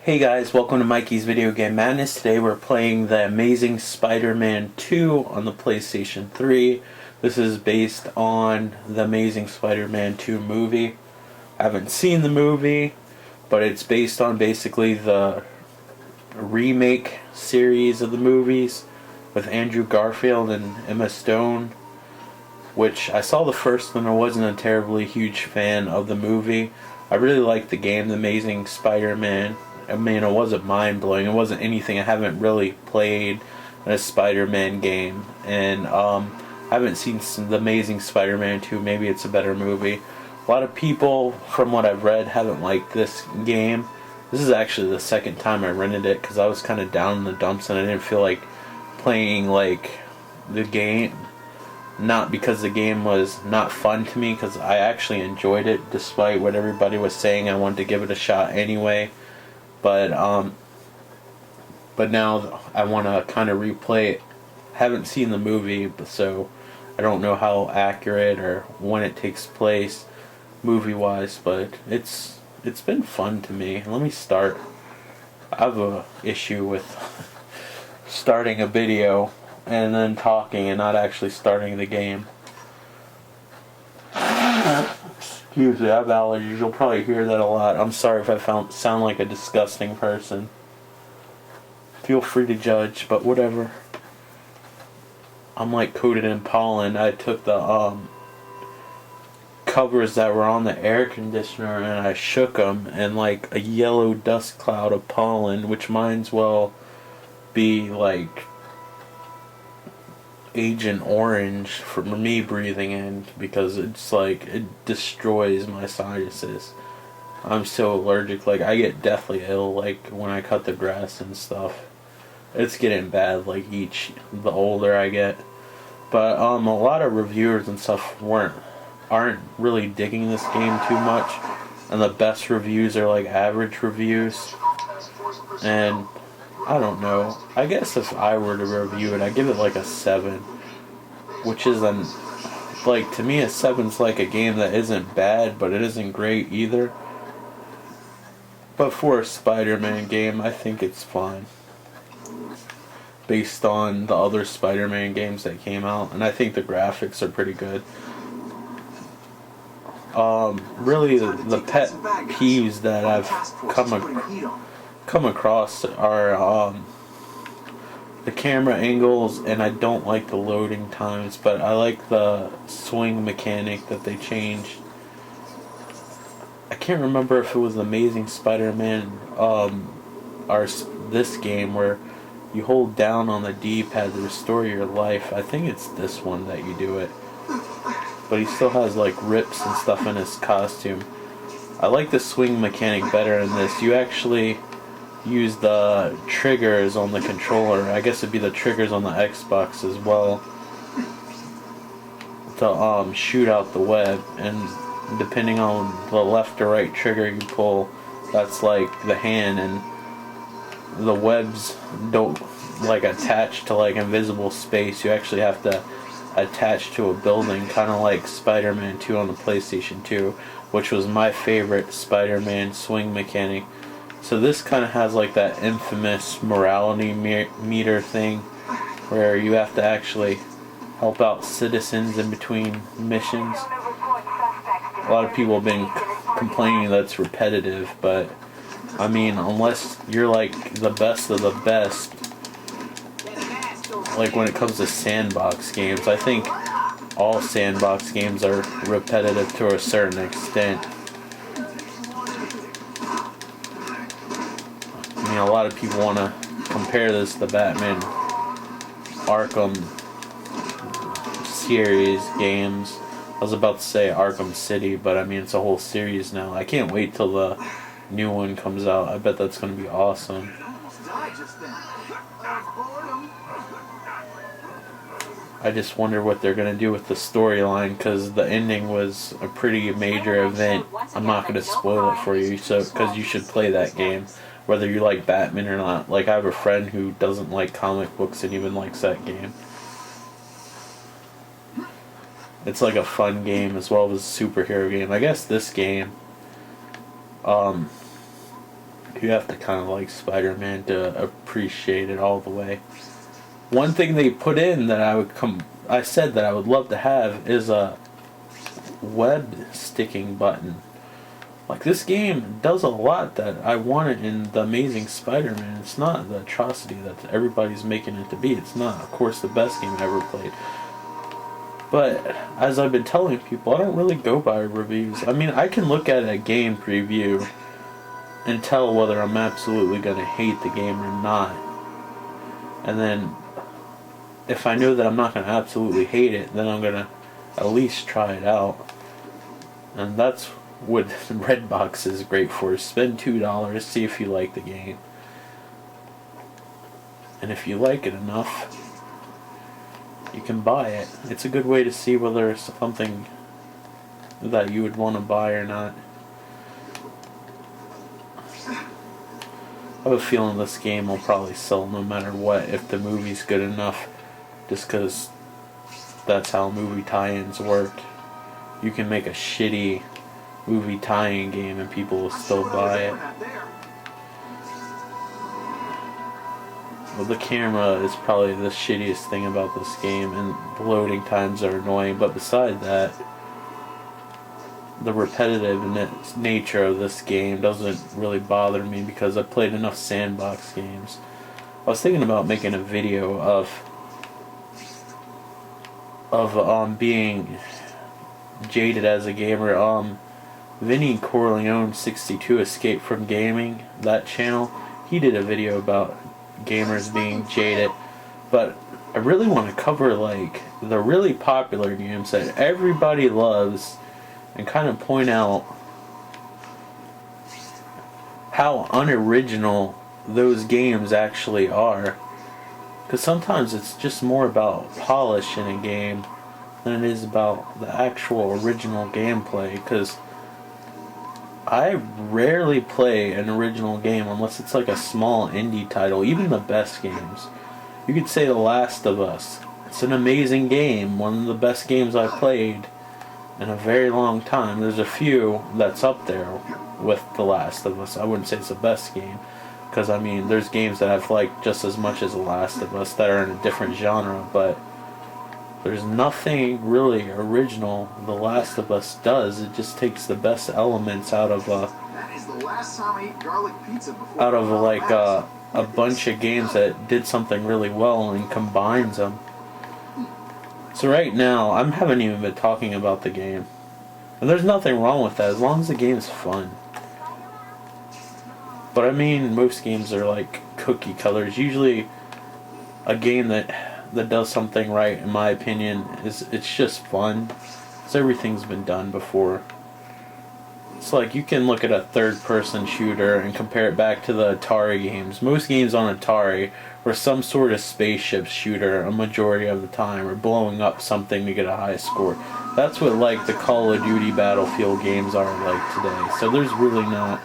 Hey guys, welcome to Mikey's Video Game Madness. Today we're playing The Amazing Spider-Man 2 on the PlayStation 3. This is based on The Amazing Spider-Man 2 movie. I haven't seen the movie, but it's based on basically the remake series of the movies with Andrew Garfield and Emma Stone, which I saw the first one. I wasn't a terribly huge fan of the movie. I really liked the game, The Amazing Spider-Man. I mean, it wasn't mind-blowing. It wasn't anything I haven't really played in a Spider-Man game. And I haven't seen The Amazing Spider-Man 2. Maybe it's a better movie. A lot of people, from what I've read, haven't liked this game. This is actually the second time I rented it because I was kind of down in the dumps and I didn't feel like playing like the game. Not because the game was not fun to me, because I actually enjoyed it despite what everybody was saying. I wanted to give it a shot anyway. But now I want to kind of replay it. Haven't seen the movie, so I don't know how accurate or when it takes place movie-wise, but it's been fun to me. Let me start. I have a issue with starting a video and then talking and not actually starting the game. Excuse me, I have allergies. You'll probably hear that a lot. I'm sorry if I sound like a disgusting person. Feel free to judge, but whatever. I'm like coated in pollen. I took the covers that were on the air conditioner and I shook them, and like a yellow dust cloud of pollen, which might well be like Agent Orange for me breathing in, because it's like it destroys my sinuses. I'm so allergic. Like, I get deathly ill like when I cut the grass and stuff. It's getting bad like the older I get. But a lot of reviewers and stuff aren't really digging this game too much, and the best reviews are like average reviews. And I don't know. I guess if I were to review it, I'd give it like a 7. Which isn't, like, to me a 7's like a game that isn't bad, but it isn't great either. But for a Spider-Man game, I think it's fine. Based on the other Spider-Man games that came out. And I think the graphics are pretty good. Really, the pet peeves that I've come across are the camera angles, and I don't like the loading times, but I like the swing mechanic that they changed. I can't remember if it was Amazing Spider-Man or this game where you hold down on the D-pad to restore your life. I think it's this one that you do it. But he still has like rips and stuff in his costume. I like the swing mechanic better in this. You actually use the triggers on the controller. I guess it'd be the triggers on the Xbox as well to shoot out the web, and depending on the left or right trigger you pull, that's like the hand, and the webs don't like attach to like invisible space. You actually have to attach to a building, kind of like Spider-Man 2 on the PlayStation 2, which was my favorite Spider-Man swing mechanic. So this kind of has like that infamous morality meter thing where you have to actually help out citizens in between missions. A lot of people have been complaining that it's repetitive, but I mean, unless you're like the best of the best, like when it comes to sandbox games, I think all sandbox games are repetitive to a certain extent. I mean, a lot of people want to compare this to Batman Arkham series games. I was about to say Arkham City, but I mean, it's a whole series now. I can't wait till the new one comes out. I bet that's going to be awesome. I just wonder what they're going to do with the storyline, because the ending was a pretty major event. I'm not going to spoil it for you, so because you should play that game, whether you like Batman or not. Like, I have a friend who doesn't like comic books and even likes that game. It's like a fun game as well as a superhero game. I guess this game, you have to kind of like Spider-Man to appreciate it all the way. One thing they put in that I said that I would love to have is a web sticking button. Like, this game does a lot that I wanted in The Amazing Spider-Man. It's not the atrocity that everybody's making it to be. It's not, of course, the best game I ever played. But as I've been telling people, I don't really go by reviews. I mean, I can look at a game preview and tell whether I'm absolutely going to hate the game or not. And then, if I know that I'm not going to absolutely hate it, then I'm going to at least try it out. And that's what Redbox is great for. Spend $2, see if you like the game. And if you like it enough, you can buy it. It's a good way to see whether it's something that you would want to buy or not. I have a feeling this game will probably sell no matter what if the movie's good enough, just because that's how movie tie-ins work. You can make a shitty movie tie-in game and people will still buy it. Well, the camera is probably the shittiest thing about this game, and the loading times are annoying, but beside that, the repetitive nature of this game doesn't really bother me because I've played enough sandbox games. I was thinking about making a video of being jaded as a gamer. Vinny Corleone 62 Escape from Gaming, that channel, he did a video about gamers being jaded, but I really want to cover like the really popular games that everybody loves and kind of point out how unoriginal those games actually are, because sometimes it's just more about polish in a game than it is about the actual original gameplay, because I rarely play an original game unless it's like a small indie title. Even the best games. You could say The Last of Us. It's an amazing game. One of the best games I've played in a very long time. There's a few that's up there with The Last of Us. I wouldn't say it's the best game, because I mean, there's games that I've liked just as much as The Last of Us that are in a different genre, but there's nothing really original The Last of Us does. It just takes the best elements out of a bunch of games that did something really well and combines them. So right now, I haven't even been talking about the game. And there's nothing wrong with that, as long as the game's fun. But I mean, most games are like cookie cutters. Usually, a game that does something right, in my opinion, it's just fun. So everything's been done before. It's like you can look at a third-person shooter and compare it back to the Atari games. Most games on Atari were some sort of spaceship shooter a majority of the time, or blowing up something to get a high score. That's what like the Call of Duty Battlefield games are like today. So there's really not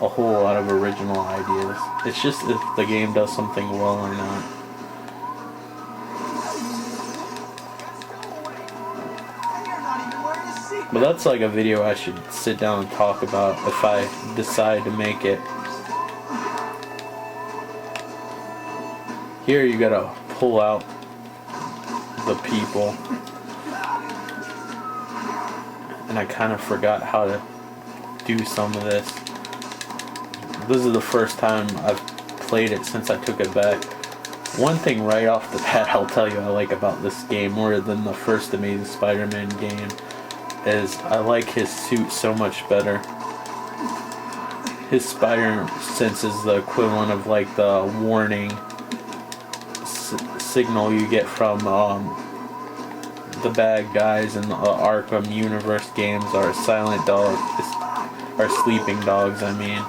a whole lot of original ideas. It's just if the game does something well or not. But that's like a video I should sit down and talk about if I decide to make it. Here you gotta pull out the people. And I kind of forgot how to do some of this. This is the first time I've played it since I took it back. One thing right off the bat I'll tell you I like about this game more than the first Amazing Spider-Man game is I like his suit so much better. His spider sense is the equivalent of like the warning signal you get from the bad guys in the Arkham universe games, are silent dogs, or sleeping dogs, I mean.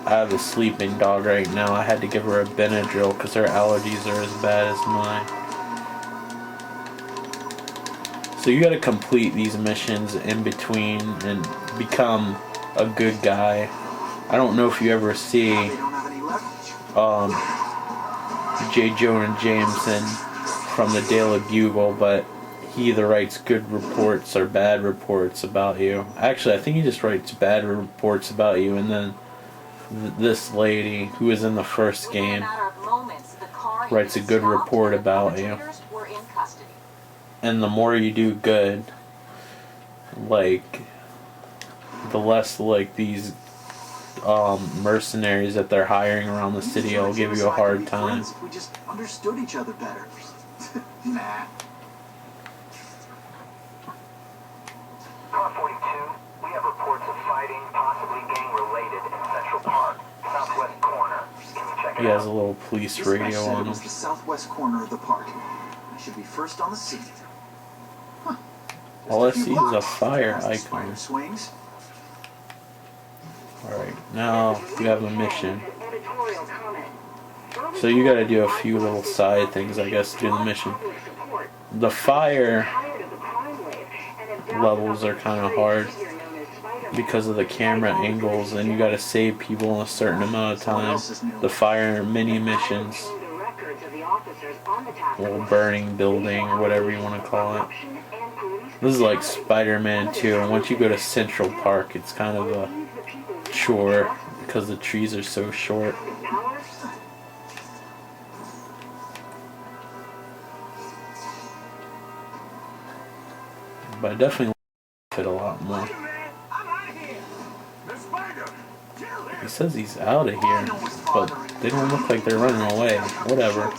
I have a sleeping dog right now. I had to give her a Benadryl because her allergies are as bad as mine. So you gotta complete these missions in between and become a good guy. I don't know if you ever see J. Jonah Jameson from the Daily Bugle, but he either writes good reports or bad reports about you. Actually, I think he just writes bad reports about you, and then this lady who was in the first game writes a good report about you. And the more you do good, like, the less, like, these mercenaries that they're hiring around the city will give you a hard time. We just understood each other better. Nah. 42, we have reports of fighting, possibly gang-related, in Central Park, southwest corner. Can you check it out? He has a little police radio on him. It was the southwest corner of the park. I should be first on the scene. Huh. All I see is a fire icon. Swings. Alright, now we have a mission. So you gotta do a few little side things, I guess, to do the mission. The fire levels are kind of hard because of the camera angles, and you gotta save people in a certain amount of time. The fire mini missions, or burning building, or whatever you want to call it. This is like Spider-Man 2, and once you go to Central Park, it's kind of a chore because the trees are so short. But I definitely like it a lot more. He says he's out of here, but they don't look like they're running away. Whatever.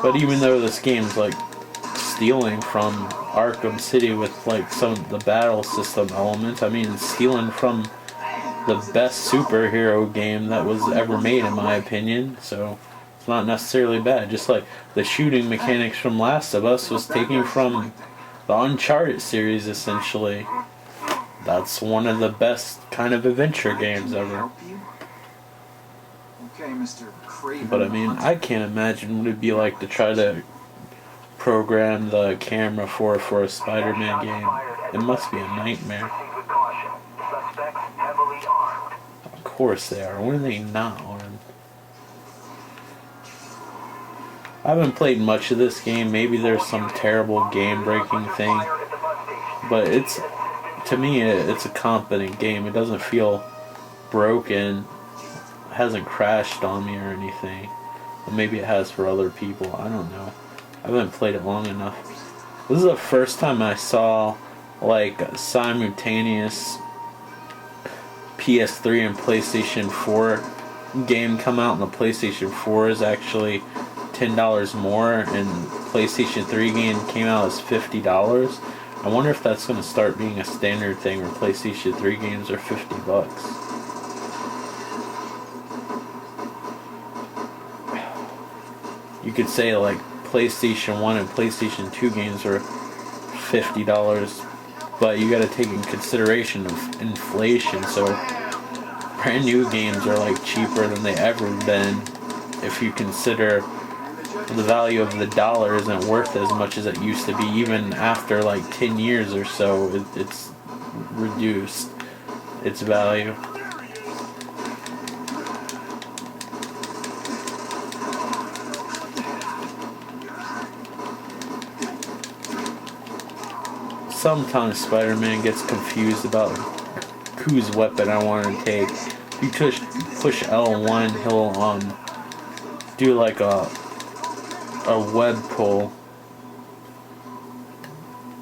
But even though this game's like stealing from Arkham City with like some of the battle system elements, I mean, it's stealing from the best superhero game that was ever made, in my opinion. So it's not necessarily bad. Just like the shooting mechanics from Last of Us was taken from the Uncharted series, essentially. That's one of the best kind of adventure games ever. But I mean, I can't imagine what it'd be like to try to program the camera for a Spider-Man game. It must be a nightmare. Of course they are. When are they not armed? I haven't played much of this game. Maybe there's some terrible game-breaking thing, but to me it's a competent game. It doesn't feel broken. It hasn't crashed on me or anything. But maybe it has for other people. I don't know. I haven't played it long enough. This is the first time I saw like a simultaneous PS3 and PlayStation 4 game come out, and the PlayStation 4 is actually $10 more, and PlayStation 3 game came out as $50. I wonder if that's going to start being a standard thing where PlayStation 3 games are $50. You could say like PlayStation 1 and PlayStation 2 games are $50, but you got to take in consideration of inflation, so brand new games are like cheaper than they ever been. If you consider the value of the dollar isn't worth as much as it used to be, even after like 10 years or so, it's reduced its value. Sometimes Spider-Man gets confused about whose weapon I want to take. If you push L1, he'll do like a web pull,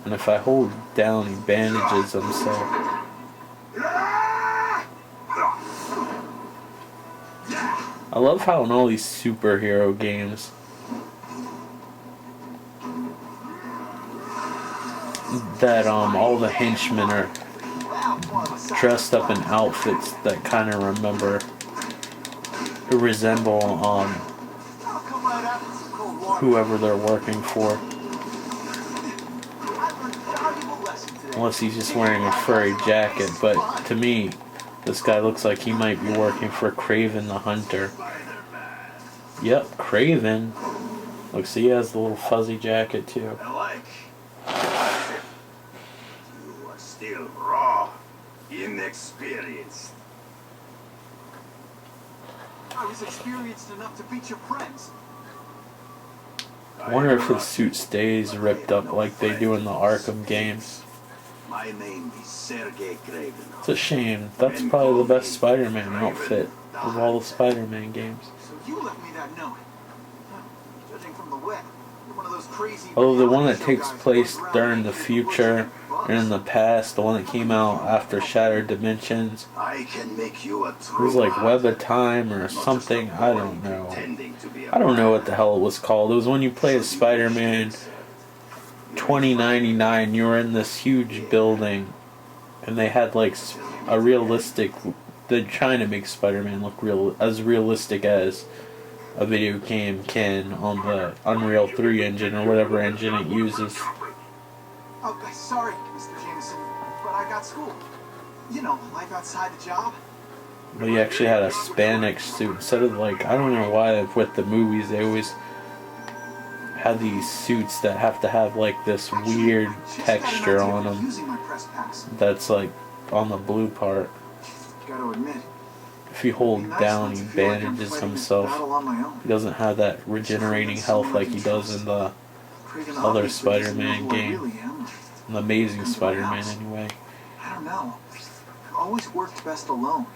and if I hold down, he bandages himself. I love how in all these superhero games that all the henchmen are dressed up in outfits that kind of resemble whoever they're working for. Unless he's just wearing a furry jacket. But to me, this guy looks like he might be working for Craven the Hunter. Yep, Craven. Look, see, he has the little fuzzy jacket too. You are still raw, inexperienced. I was experienced enough to beat your friends. I wonder if his suit stays ripped up like they do in the Arkham games. My name is Sergei Craven. It's a shame. That's probably the best Spider-Man outfit of all the Spider-Man games. So you left me that note. Judging from the web, you're one of those crazy. Although the one that takes place during the future and in the past, the one that came out after Shattered Dimensions, I can make you a it true was like heart, Web of Time or something. I don't know. pretending to be a I don't know man. what the hell it was called. It was when you played as Spider-Man 2099. You were in this huge building, and they had like a realistic. They're trying to make Spider-Man look as realistic as a video game can on the Unreal 3 engine or whatever engine it uses. Oh, sorry, Mr. Jameson, but I got school. You know, life outside the job. But he actually had a spandex suit instead of like, I don't know why with the movies they always have these suits that have to have like this weird texture on them Using my press pass. that's like on the blue part. Gotta admit. If you hold down, he bandages himself. He doesn't have that regenerating health like he does in the other Spider-Man game. The Amazing Spider-Man anyway. I don't know. I've always worked best alone.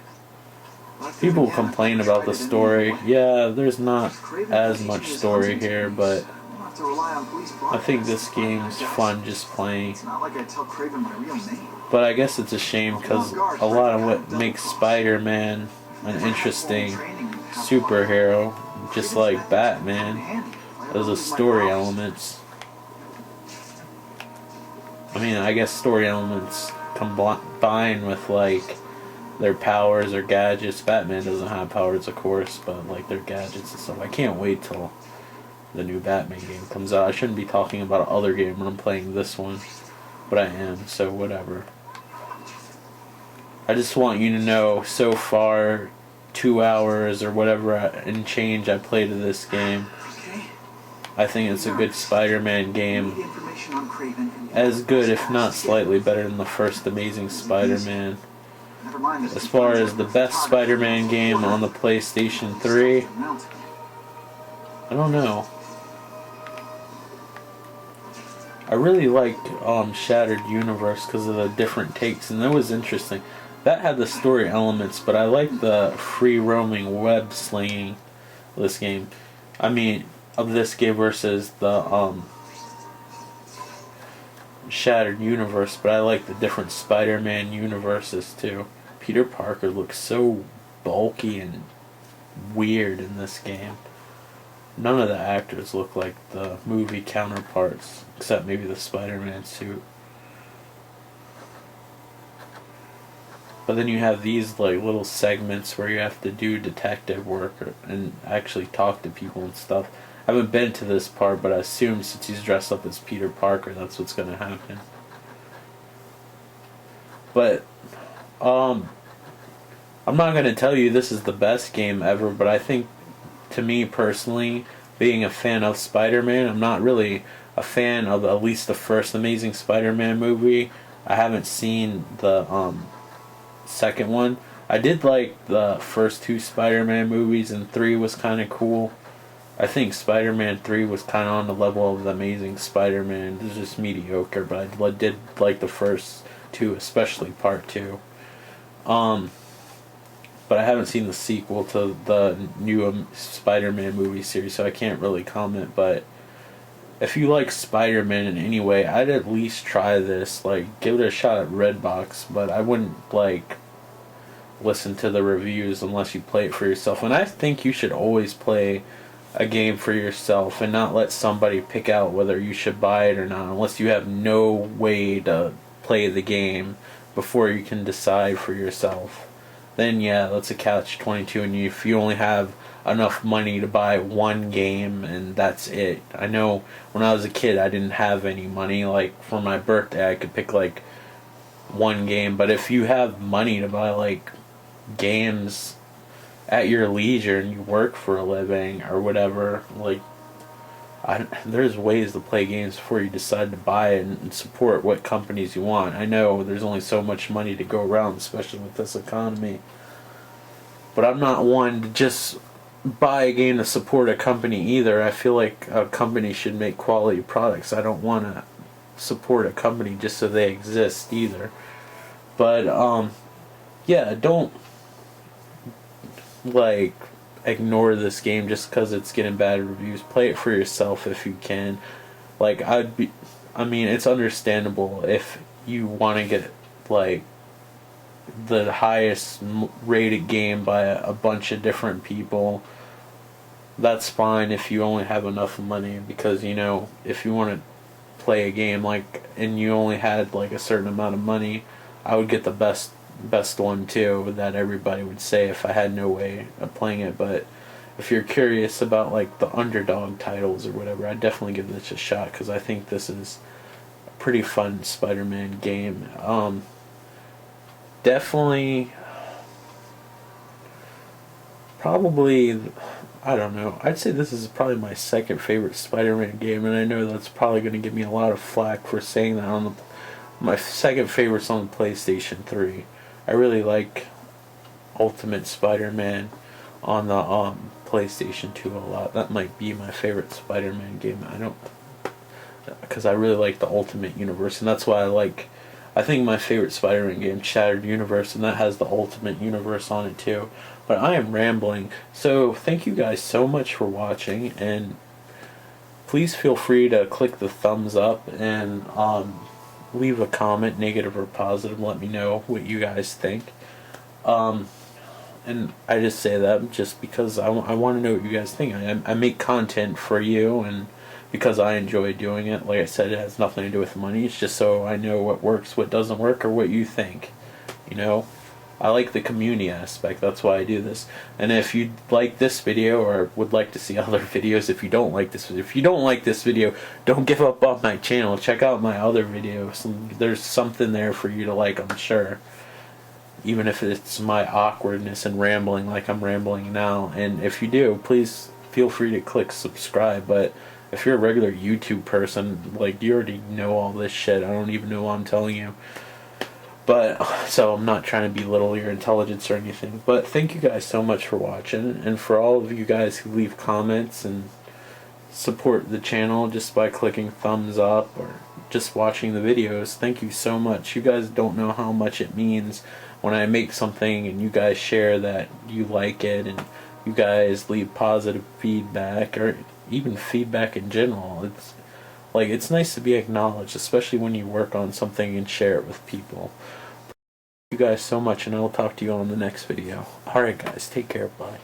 People complain about the story. Yeah, there's not as much story here, but I think this game's fun just playing. It's not like I tell Craven my real name. But I guess it's a shame because a lot of what makes Spider-Man an interesting superhero, just like Batman, is the story elements. I mean, I guess story elements combine with like their powers or gadgets. Batman doesn't have powers, of course, but like their gadgets and stuff. I can't wait till the new Batman game comes out. I shouldn't be talking about another game when I'm playing this one, but I am, so whatever. I just want you to know, so far, 2 hours or whatever and change I played of this game. I think it's a good Spider-Man game. As good, if not slightly better than the first Amazing Spider-Man. As far as the best Spider-Man game on the PlayStation 3, I don't know. I really liked Shattered Universe because of the different takes, and that was interesting. That had the story elements, but I like the free roaming web slinging of this game. I mean, of this game versus the Shattered Universe, but I like the different Spider-Man universes too. Peter Parker looks so bulky and weird in this game. None of the actors look like the movie counterparts, except maybe the Spider-Man suit. But then you have these like little segments where you have to do detective work and actually talk to people and stuff. I haven't been to this part, but I assume since he's dressed up as Peter Parker, that's what's going to happen. But I'm not going to tell you this is the best game ever, but I think, to me personally, being a fan of Spider-Man, I'm not really a fan of at least the first Amazing Spider-Man movie. I haven't seen the second one. I did like the first two Spider-Man movies, and 3 was kind of cool. I think Spider-Man 3 was kind of on the level of the Amazing Spider-Man. It was just mediocre, but I did like the first two, especially part 2. But I haven't seen the sequel to the new Spider-Man movie series, so I can't really comment. But if you like Spider-Man in any way, I'd at least try this. Like, give it a shot at Redbox, but I wouldn't, like, listen to the reviews unless you play it for yourself. And I think you should always play a game for yourself and not let somebody pick out whether you should buy it or not, unless you have no way to play the game before you can decide for yourself. Then yeah, that's a catch-22, and if you only have enough money to buy one game and that's it. I know when I was a kid I didn't have any money. Like, for my birthday I could pick like one game. But if you have money to buy like games at your leisure and you work for a living or whatever, like there's ways to play games before you decide to buy it and support what companies you want. I know there's only so much money to go around, especially with this economy. But I'm not one to just buy a game to support a company either. I feel like a company should make quality products. I don't want to support a company just so they exist either. But yeah, don't like ignore this game just because it's getting bad reviews. Play it for yourself if you can. Like I mean, it's understandable if you want to get like the highest rated game by a bunch of different people. That's fine if you only have enough money, because you know, if you want to play a game like and you only had like a certain amount of money, I would get the best one too, that everybody would say if I had no way of playing it. But if you're curious about like the underdog titles or whatever, I'd definitely give this a shot, because I think this is a pretty fun Spider-Man game. Definitely, probably, I don't know, I'd say this is probably my second favorite Spider-Man game, and I know that's probably going to give me a lot of flack for saying that. My second favorite's on the PlayStation 3. I really like Ultimate Spider-Man on the PlayStation 2 a lot. That might be my favorite Spider-Man game. Because I really like the Ultimate Universe, and that's why I think my favorite Spider-Man game, Shattered Universe, and that has the Ultimate Universe on it too. But I am rambling, so thank you guys so much for watching, and please feel free to click the thumbs up and leave a comment, negative or positive, let me know what you guys think. And I just say that just because I want to know what you guys think. I make content for you, and because I enjoy doing it. Like I said, it has nothing to do with money. It's just so I know what works, what doesn't work, or what you think. You know, I like the community aspect. That's why I do this. And if you like this video or would like to see other videos, if you don't like this video, don't give up on my channel. Check out my other videos. There's something there for you to like, I'm sure. Even if it's my awkwardness and rambling like I'm rambling now. And if you do, please feel free to click subscribe. But if you're a regular YouTube person, like, you already know all this shit. I don't even know what I'm telling you. But, so I'm not trying to belittle your intelligence or anything. But thank you guys so much for watching. And for all of you guys who leave comments and support the channel just by clicking thumbs up or just watching the videos, thank you so much. You guys don't know how much it means when I make something and you guys share that you like it, and you guys leave positive feedback or even feedback in general. It's nice to be acknowledged, especially when you work on something and share it with people. Thank you guys so much, and I'll talk to you on the next video. Alright guys, take care, bye.